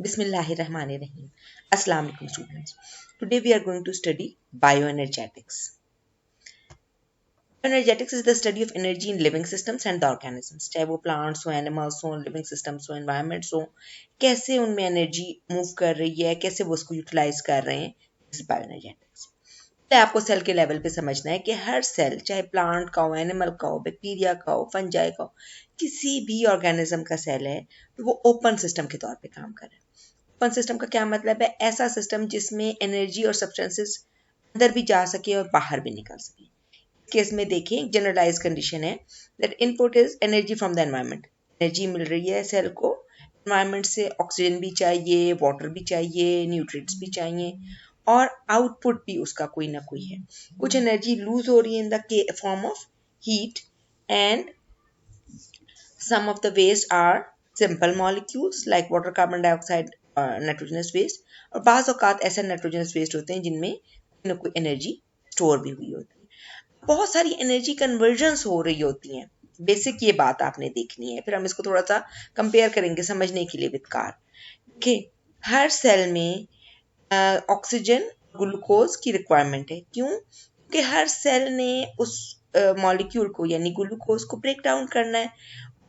Bismillahirrahmanirrahim. Assalamu alaikum students. Today we are going to study bioenergetics. Bioenergetics is the study of energy in living systems and the organisms. चाहे वो plants हो, animals हो, living systems हो, environments हो, कैसे उनमें energy move कर रही है, कैसे वो उसको utilize कर रहे हैं, this is bioenergetics. तो आपको सेल के लेवल पे समझना है कि हर सेल चाहे प्लांट का हो, एनिमल का हो, बैक्टीरिया का हो, फंजाई का हो, किसी भी ऑर्गेनिज्म का सेल है तो वो ओपन सिस्टम के तौर पे काम कर रहा है। ओपन सिस्टम का क्या मतलब है? ऐसा सिस्टम जिसमें एनर्जी और सब्सटेंसेस अंदर भी जा सके और बाहर भी निकल सके। इस केस में देखें, एक जनरलाइज कंडीशन है that input is energy from the environment. Energy मिल रही है सेल को एनवायरनमेंट से, ऑक्सीजन भी चाहिए, वाटर भी चाहिए, न्यूट्रिएंट्स भी चाहिए और आउटपुट भी उसका कोई ना कोई है। कुछ एनर्जी लूज हो रही है in the form of heat and some of the waste are simple molecules like water, carbon dioxide, nitrogenous waste और बाज़ औक़ात ऐसे nitrogenous waste होते हैं जिनमें कोई ना कोई एनर्जी स्टोर भी हुई होती है। बहुत सारी एनर्जी कन्वर्जन्स हो रही होती हैं। बेसिक ये बात आपने देखनी है, फिर हम इसको थोड़ा सा कंपेयर करेंगे समझने के लिए विद कार। देखिए, हर सेल में ऑक्सीजन ग्लूकोज की रिक्वायरमेंट है। क्यों? क्योंकि हर सेल ने उस मॉलिक्यूल को यानी ग्लूकोज को ब्रेक डाउन करना है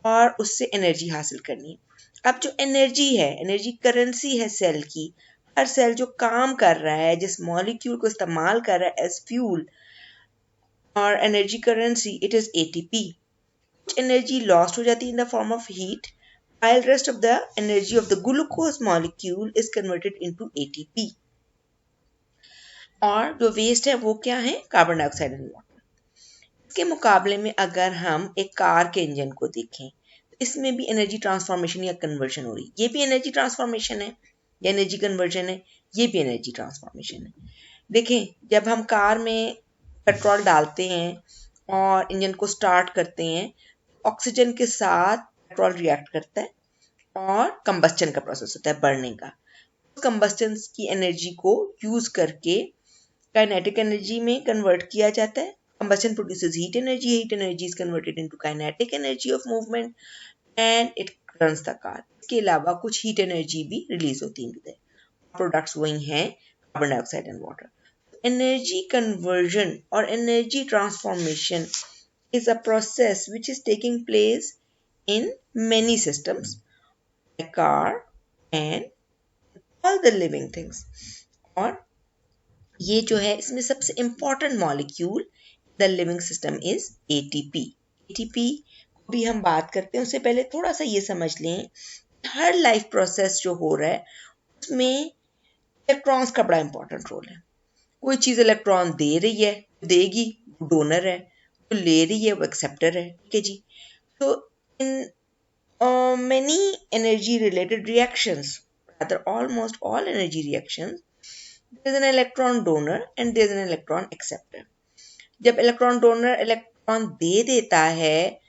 और उससे एनर्जी हासिल करनी है। अब जो एनर्जी है, एनर्जी करेंसी है सेल की। हर सेल जो काम कर रहा है, जिस मॉलिक्यूल को इस्तेमाल कर रहा है एज फ्यूल और energy currency, it is ATP. कुछ एनर्जी लॉस्ट हो जाती है in the form of heat while rest of the energy of the glucose molecule is converted into ATP। और जो वेस्ट है वो क्या है? Carbon dioxide and water. इसके मुकाबले में अगर हम एक कार के इंजन को देखें, इसमें भी एनर्जी ट्रांसफॉर्मेशन या कन्वर्जन हो रही है। ये भी एनर्जी ट्रांसफॉर्मेशन है या एनर्जी कन्वर्जन है, ये भी एनर्जी ट्रांसफॉर्मेशन है। देखें, जब हम कार में पेट्रोल डालते हैं और इंजन को स्टार्ट करते हैं, ऑक्सीजन के साथ पेट्रोल रिएक्ट करता है और कंबस्टन का प्रोसेस होता है, बर्निंग का। कंबस्टन की एनर्जी को यूज करके काइनेटिक एनर्जी में कन्वर्ट किया जाता है। Combustion produces heat energy, heat energy is converted into kinetic energy of movement and it runs the car. इसके अलावा कुछ हीट एनर्जी भी रिलीज होती है। प्रोडक्ट्स वही हैं carbon dioxide and water. Energy conversion और energy transformation is a process which is taking place in many systems like car and all the living things। और ये जो है इसमें सबसे important molecule the living system is ATP। ATP को भी हम बात करते हैं, उससे पहले थोड़ा सा ये समझ लें, हर लाइफ प्रोसेस जो हो रहा है उसमें इलेक्ट्रॉन्स का बड़ा इंपॉर्टेंट रोल है। कोई चीज़ इलेक्ट्रॉन दे रही है, देगी, डोनर है, तो ले रही है, वो एक्सेप्टर है। ठीक है जी। तो इन many energy related reactions, rather almost all energy reactions, there is an electron donor and there is an electron acceptor। जब इलेक्ट्रॉन डोनर इलेक्ट्रॉन दे देता है,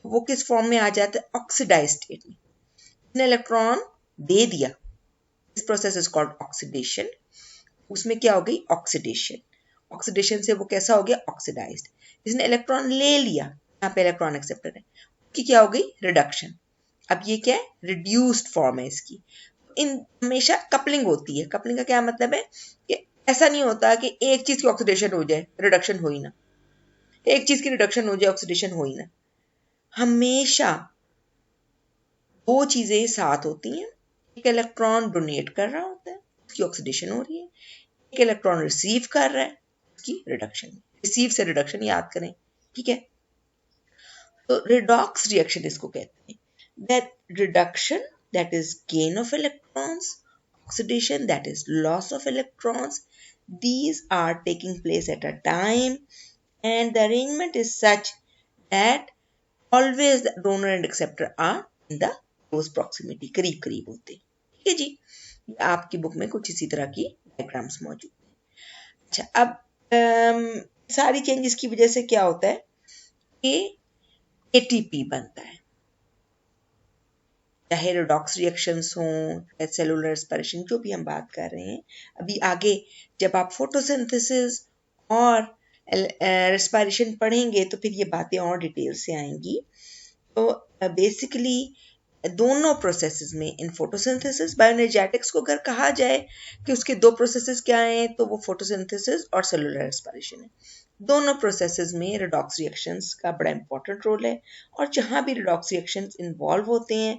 वो किस फॉर्म में आ जाता है? ऑक्सीडाइज स्टेट में। इसने इलेक्ट्रॉन दे दिया, this process is called oxidation. उसमें क्या हो गई? ऑक्सीडेशन। ऑक्सीडेशन से वो कैसा हो गया? ऑक्सीडाइज्ड। इसने इलेक्ट्रॉन ले लिया, यहाँ पे इलेक्ट्रॉन एक्सेप्टर है, कि क्या हो गई? रिडक्शन। अब ये क्या है? रिड्यूस्ड फॉर्म है इसकी। इन हमेशा कपलिंग होती है। कपलिंग का क्या मतलब है कि ऐसा नहीं होता कि एक चीज की ऑक्सीडेशन हो जाए, रिडक्शन हो ही ना, एक चीज की रिडक्शन हो जाए, ऑक्सीडेशन हो ही ना। हमेशा दो चीजें साथ होती हैं। एक इलेक्ट्रॉन डोनेट कर रहा होता है, उसकी ऑक्सीडेशन हो रही है। एक इलेक्ट्रॉन रिसीव कर रहा है, उसकी रिडक्शन। रिसीव से रिडक्शन याद करें। ठीक है, तो रिडॉक्स रिएक्शन इसको कहते हैं। that reduction, that is gain of electrons, oxidation, that is loss of electrons, these are taking place at a time and the arrangement is such that always the donor and acceptor are in the close proximity, करीब करीब होते। ठीक है जी, आपकी book में कुछ इसी तरह की डायग्राम्स मौजूद हैं। अच्छा, अब सारी चेंजेस की वजह से क्या होता है कि एटीपी बनता है। चाहे रिडॉक्स रिएक्शंस हों, सेलुलर रेस्पिरेशन, जो भी हम बात कर रहे हैं अभी आगे जब आप फोटोसिंथेसिस और रेस्पिरेशन पढ़ेंगे तो फिर ये बातें और डिटेल से आएंगी। तो बेसिकली दोनों प्रोसेसेस में, इन फोटोसिंथेसिस बायोएनर्जेटिक्स को अगर कहा जाए कि उसके दो प्रोसेसेस क्या हैं, तो वो फोटोसिंथेसिस और सेलुलर रेस्पिरेशन है। दोनों प्रोसेसेस में रिडॉक्स रिएक्शंस का बड़ा इंपॉर्टेंट रोल है, और जहाँ भी रिडॉक्स रिएक्शंस इन्वॉल्व होते हैं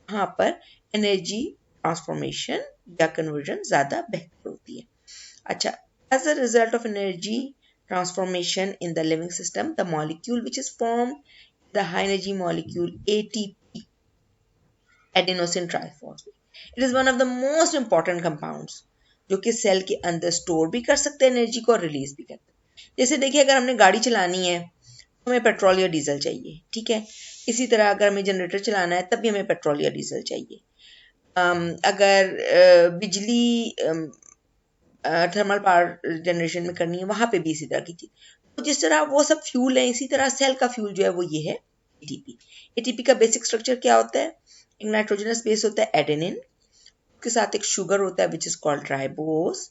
वहाँ पर एनर्जी ट्रांसफॉर्मेशन या कन्वर्जन ज़्यादा बेहतर होती है। अच्छा, as a result of energy transformation in the living system, the molecule which is formed, the high energy molecule ATP, adenosine triphosphate. It is one of the most important compounds जो कि cell के अंदर store भी कर सकते हैं energy को और रिलीज भी करते हैं। जैसे देखिए, अगर हमने गाड़ी चलानी है तो हमें पेट्रोल या डीजल चाहिए, ठीक है। इसी तरह अगर हमें जनरेटर चलाना है तब भी हमें पेट्रोल या डीजल चाहिए। अगर बिजली थर्मल पावर जनरेशन में करनी है वहां पे भी इसी तरह की चीज। तो जिस तरह वो सब फ्यूल है, इसी तरह सेल का फ्यूल जो है वो ये है एटीपी। एटीपी का बेसिक स्ट्रक्चर क्या होता है? एक नाइट्रोजनस बेस होता है एडेनिन, उसके साथ एक शुगर होता है which is called ribose.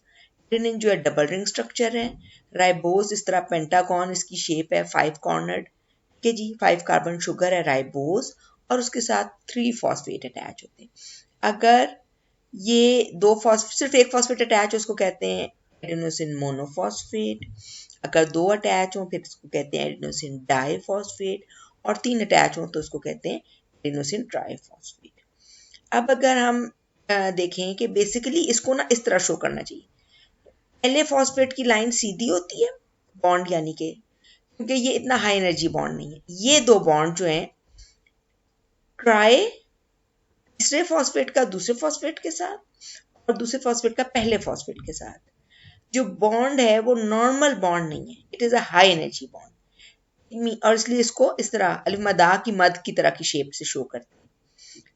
Adenine जो है डबल रिंग स्ट्रक्चर है, राइबोस इस तरह पेंटागन इसकी शेप है, 5 कॉर्नर्ड, ठीक है जी। 5 कार्बन शुगर है राइबोस, और उसके साथ 3 फॉस्फेट अटैच होते हैं। अगर ये दो फॉस्फेट, सिर्फ एक फॉस्फेट अटैच हो उसको कहते हैं एडेनोसिन मोनोफॉस्फेट। अगर दो अटैच हो फिर इसको कहते हैं एडेनोसिन डाइफॉस्फेट, और 3 अटैच हो तो उसको कहते हैं एडेनोसिन ट्राइफॉस्फेट। अब अगर हम देखें कि बेसिकली इसको ना इस तरह शो करना चाहिए। पहले फॉस्फेट की लाइन सीधी होती है बॉन्ड यानी कि, क्योंकि ये इतना हाई एनर्जी बॉन्ड नहीं है। ये दो बॉन्ड जो हैं ट्राई, तीसरे फॉस्फेट का दूसरे फॉस्फेट के साथ और दूसरे फॉस्फेट का पहले फॉस्फेट के साथ, जो बॉन्ड है वो नॉर्मल बॉन्ड नहीं है, it is a high energy bond, और इसलिए इसको इस तरह अलिफ मदा की मद की तरह की शेप से शो करते हैं,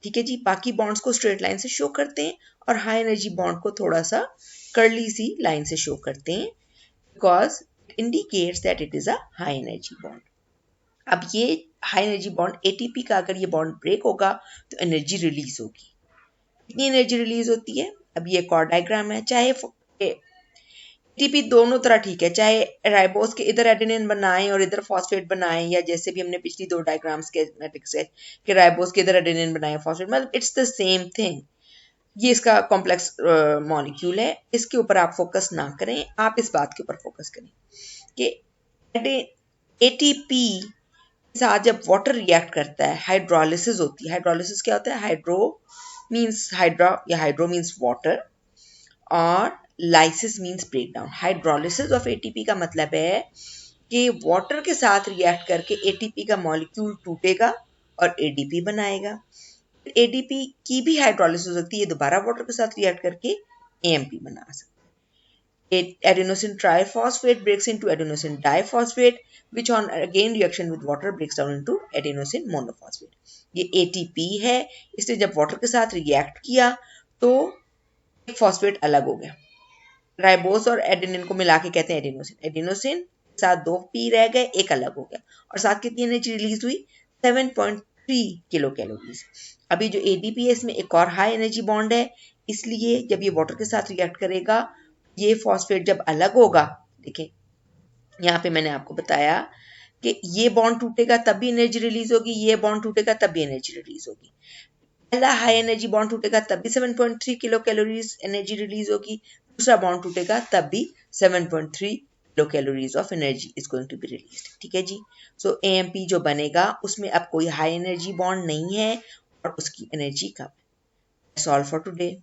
ठीक है जी। बाकी बॉन्ड्स को स्ट्रेट लाइन से शो करते हैं और हाई एनर्जी बॉन्ड को थोड़ा सा कर्ली सी लाइन से शो करते हैं, because it indicates that it is a high energy bond. अब ये हाई एनर्जी बॉन्ड एटीपी का अगर ये बॉन्ड ब्रेक होगा तो एनर्जी रिलीज होगी। कितनी एनर्जी रिलीज होती है? अब ये एक और डायग्राम है। चाहे एटीपी दोनों तरह ठीक है, चाहे राइबोस के इधर एडेनिन बनाएं और इधर फॉस्फेट बनाएं, या जैसे भी हमने पिछली दो डायग्राम्स के कि राइबोस के इधर एडेनिन बनाएं फॉस्फेट, मतलब इट्स द सेम थिंग। ये इसका कॉम्प्लेक्स मॉलिक्यूल है, इसके ऊपर आप फोकस ना करें, आप इस बात के ऊपर फोकस करें कि एटीपी साथ जब वाटर रिएक्ट करता है, हाइड्रोलिसिस होती है। हाइड्रोलिसिस क्या होता है? हाइड्रो मीन्स हाइड्रा या हाइड्रो मीन्स वाटर, और lysis means break down. Hydrolysis of ATP का मतलब है कि वाटर के साथ रिएक्ट करके एटीपी का मॉलिक्यूल टूटेगा और एडीपी बनाएगा। एडीपी की भी हाइड्रोलिसिस होती है, दोबारा वाटर के साथ रिएक्ट करके एएमपी बना सकते हैं। Adenosine triphosphate breaks into adenosine diphosphate, which on again reaction with water breaks down into adenosine monophosphate. ये ATP है, इसने जब वाटर के साथ रिएक्ट किया तो एक फॉस्फेट अलग हो गया। राइबोस और एडेनिन को मिला के कहते हैं एडेनोसिन। एडेनोसिन के साथ 2 पी रह गए, एक अलग हो गया, और साथ कितनी एनर्जी रिलीज हुई? 7.3 किलो कैलोरीज। अभी जो एडीपी है इसमें एक और हाई एनर्जी बॉन्ड है, इसलिए जब ये वाटर के साथ रिएक्ट करेगा, ये फॉस्फेट जब अलग होगा, देखें यहाँ पे मैंने आपको बताया कि ये बॉन्ड टूटेगा तब भी एनर्जी रिलीज होगी, ये बॉन्ड टूटेगा तब भी एनर्जी रिलीज होगी। पहला हाई एनर्जी बॉन्ड टूटेगा तब भी 7.3 किलो कैलोरीज एनर्जी रिलीज होगी, दूसरा बॉन्ड टूटेगा तब भी 7.3 kilo calories of energy is going to be released, ठीक है जी। सो एएमपी जो बनेगा उसमें अब कोई हाई एनर्जी बॉन्ड नहीं है और उसकी एनर्जी कम है। That's all for today.